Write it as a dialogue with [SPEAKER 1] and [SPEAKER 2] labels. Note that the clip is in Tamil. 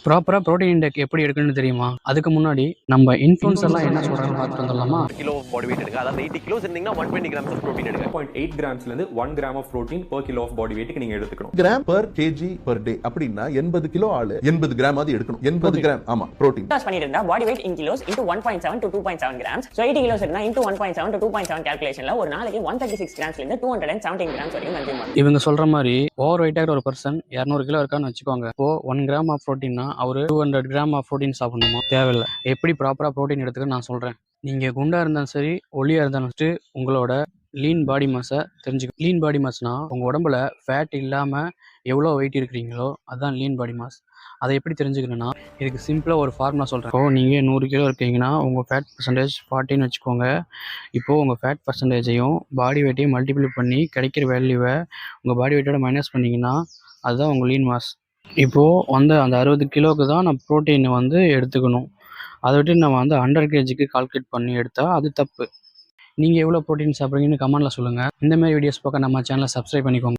[SPEAKER 1] ப்ராப்பரா புரோட்டீன் இன்டேக் எப்படி எடுக்கணும்னு தெரியுமா? அதுக்கு முன்னாடி நம்ம இன்ஃப்ளூயன்சர்லாம் என்ன சொல்றாங்கன்னு பார்த்துட்டு வந்துடலாமா?
[SPEAKER 2] கிலோ ஆஃப் பாடி வெயிட் எடுங்க. அதாவது 80 கிலோஸ் இருந்தீங்கன்னா 120 கிராம்ஸ் ஆஃப் புரோட்டீன் எடுங்க.
[SPEAKER 3] 0.8 கிராம்ஸ்ல இருந்து 1 gram of protein per kilo of body weight நீங்க எடுத்துக்கணும்.
[SPEAKER 4] Gram per kg per day அப்படின்னா 80 கிலோ ஆளு 80 கிராம் அது எடுக்கணும். 80 கிராம் ஆமா புரோட்டீன்.
[SPEAKER 5] லாஸ் பண்ணிட்டு இருந்தா பாடி weight in kilos into 1.7 to 2.7 grams. So 80 kilos இருந்தா into 1.7 to 2.7 calculationல ஒரு நாளைக்கு 136 grams ல இருந்து 217 grams வரைக்கும் கன்சியூம் பண்ணலாம்.
[SPEAKER 1] இவங்க சொல்ற மாதிரி ஓவர் வெயிட்டா ஒரு பர்சன் 200 கிலோ இருக்கான்னு வச்சுக்கோங்க. இப்போ 1 கிராம் ஆஃப் புரோட்டீன்னா அவரு 200 கிராம் ஆஃப் புரோட்டீன் சாப்பிடணுமா? தேவையில்லை. எப்படி ப்ராப்பரா புரோட்டீன் எடுத்துக்க நான் சொல்றேன். நீங்க குண்டா இருந்தாலும் சரி, ஒல்லியா இருந்தாலும் சரி, உங்களோட லீன் பாடி மாஸை தெரிஞ்சுக்க. லீன் பாடி மாஸ்னா உங்க உடம்புல ஃபேட் இல்லாம எவ்வளோ வெயிட் இருக்கிறீங்களோ அதுதான் லீன் பாடி மாஸ். அதை எப்படி தெரிஞ்சுக்கணும்னா, இதுக்கு சிம்பிளாக ஒரு ஃபார்முலா சொல்கிறேன். இப்போ நீங்கள் 100 கிலோ இருக்கீங்கன்னா உங்கள் ஃபேட் பர்சன்டேஜ் 40ன்னு வச்சுக்கோங்க. இப்போது உங்கள் ஃபேட் பர்சன்டேஜையும் பாடி வெயிட்டையும் மல்டிப்ளை பண்ணி கிடைக்கிற வேல்யூவை உங்கள் பாடி வெயிட்டோட மைனஸ் பண்ணிங்கன்னா அதுதான் உங்கள் லீன் மாஸ். இப்போது அந்த 60 கிலோவுக்கு தான் நான் ப்ரோட்டீன் எடுத்துக்கணும். அதை விட்டு நம்ம 100 kgக்கு கால்குலேட் பண்ணி எடுத்தால் அது தப்பு. நீங்கள் எவ்வளோ ப்ரோட்டீன் சாப்பிட்றீங்கன்னு கமெண்ட்டில் சொல்லுங்கள். இந்தமாதிரி வீடியோஸ் பார்க்க நம்ம சேனலை சப்ஸ்கிரைப் பண்ணிக்கோங்க.